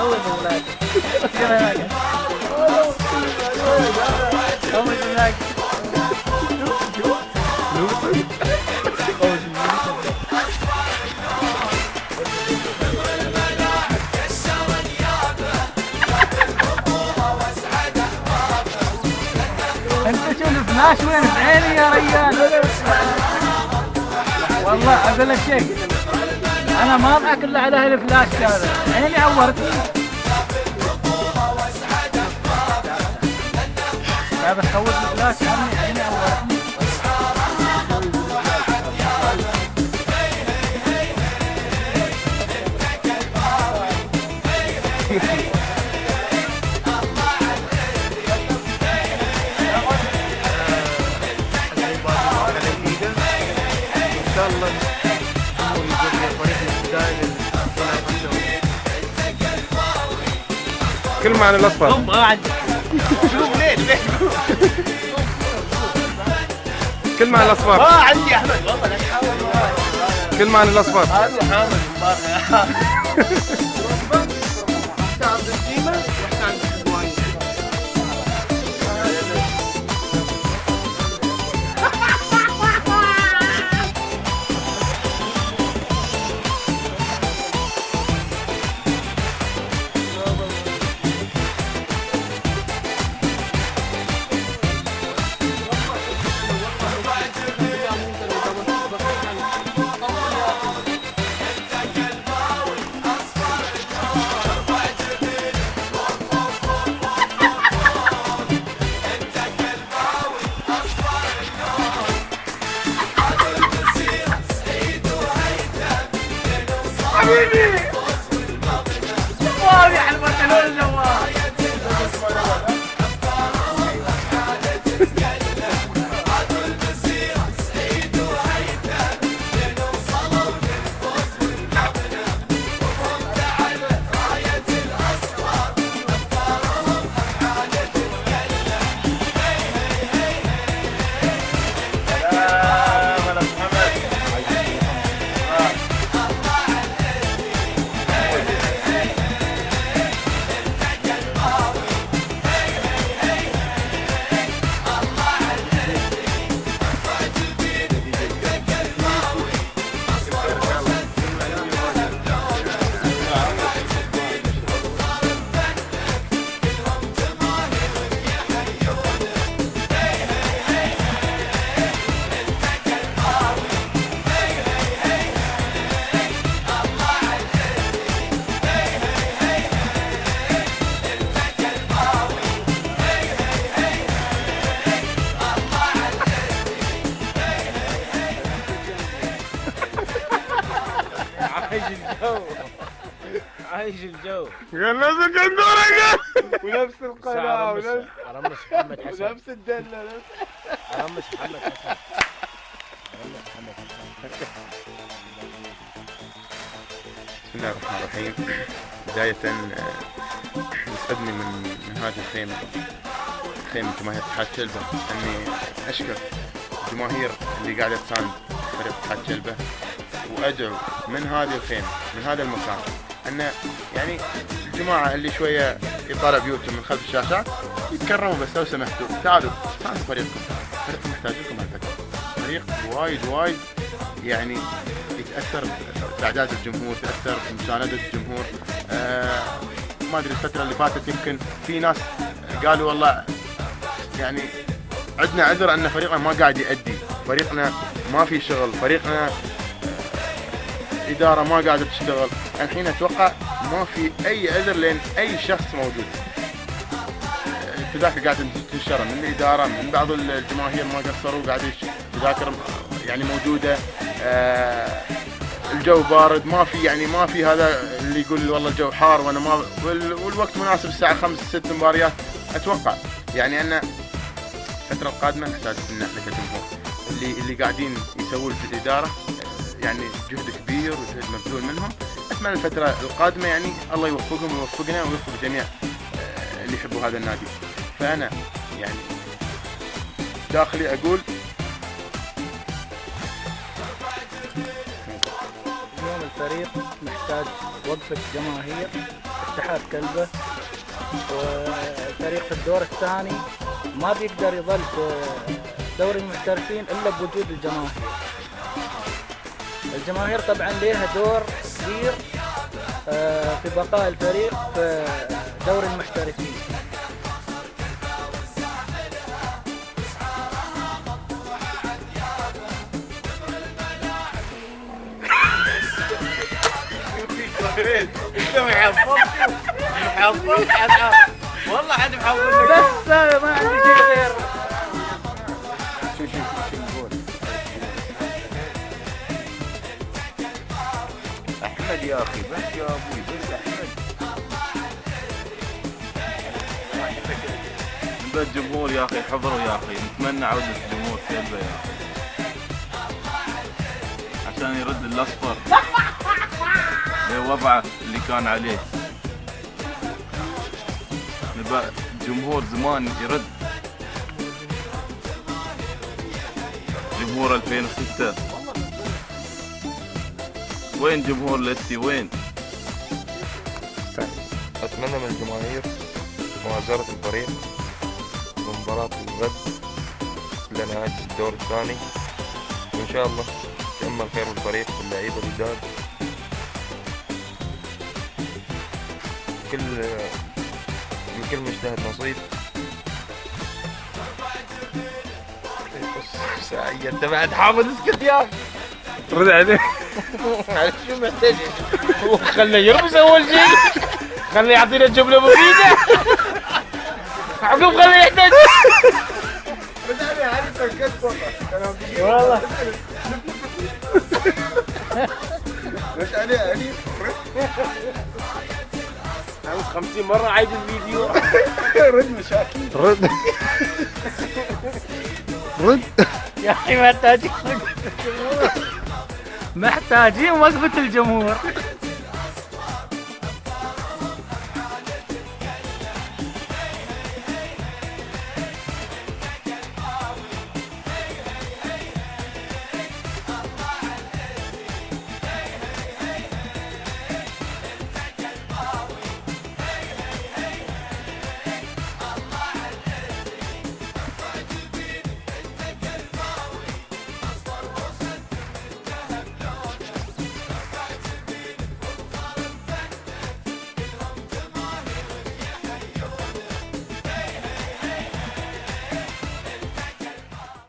انت شوف الفلاش وين في عيني يا ريال. والله اقول لك شيء، انا ما اضحك الا على الفلاش هذا، عيني عورتني. هذا خوت الفلاش عيني عورتني. كلمة عن الأصفر. شوف ليه كلمة عن الأصفر. ما عندي أحمد والله لا تحاول. كلمة عن الأصفر. هذا حامد حبيبي جوال يا حلوة الجوال. عايش الجو. قال نفس القندورة ونفس القناة ارمش محمد حسن ونفس الدلة. ارمش محمد حسن. بسم الله الرحمن الرحيم. بداية يسعدني من هذه الخيمة، خيمة جماهير اتحاد شلبة، اني اشكر الجماهير اللي قاعدة تساند فريق اتحاد شلبة، وادعو من هذه الخيمة من هذا المكان ان يعني الجماعة اللي شوية يطالع بيوتهم من خلف الشاشات يتكرموا، بس لو سمحتوا تعالوا ساندوا فريقكم، فريقكم محتاج لكم على فكرة، فريق وايد يعني يتأثر بأعداد الجمهور، تأثر بمساندة الجمهور. ما أدري الفترة اللي فاتت يمكن في ناس قالوا والله يعني عندنا عذر أن فريقنا ما قاعد يأدي، فريقنا ما في شغل، فريقنا إدارة ما قاعدة تشتغل. الحين أتوقع ما في أي عذر لأن أي شخص موجود. التذاكر قاعدة تنشر من الإدارة، من بعض الجماهير ما قصروا، قاعد تذاكر يعني موجودة. الجو بارد، ما في هذا اللي يقول والله الجو حار وانا ما والوقت مناسب الساعة 5-6 مباريات. اتوقع يعني ان الفترة القادمة نحتاج ان احنا كجمهور اللي قاعدين يسوون في الإدارة يعني جهد كبير وجهد مبذول منهم. اتمنى الفترة القادمة يعني الله يوفقهم ويوفقنا ويوفق جميع اللي يحبوا هذا النادي. فانا يعني داخلي اقول اليوم الفريق محتاج وقفة جماهير اتحاد كلبة، والفريق في الدور الثاني ما بيقدر يظل في دوري المحترفين إلا بوجود الجماهير. الجماهير طبعا لها دور كبير في بقاء الفريق في دوري المحترفين. انت محفظ والله حد محفظ بس ما عندي شيء غير. شو نقول؟ احمد يا اخي، بس يا ابوي بس احمد. نبى الجمهور يا اخي حضروا يا اخي، نتمنى عودة الجمهور كلبة يا اخي عشان يرد الاصفر لوضعه اللي كان عليه. نبى الجمهور زمان يرد، جمهور 2006 وين جمهور ليستي وين؟ أتمنى من الجماهير مؤازرة الفريق بمباراة الغد لنهاية الدور الثاني، وإن شاء الله يتأمل خير الفريق واللعيبة الجداد. كل مجتهد نصيب. ساعية انت بعد حافظ اسكت يا اخي. رد عليه. شو محتاج؟ خليه يرمس اول شيء، خليه يعطينا جمله مفيده، عقب خليه يحتاج. رد عليه هذه سكت والله. رد عليه هذه 50 مرة عايد الفيديو. رد مشاكل. رد. يا أخي محتاجين وقفة الجمهور.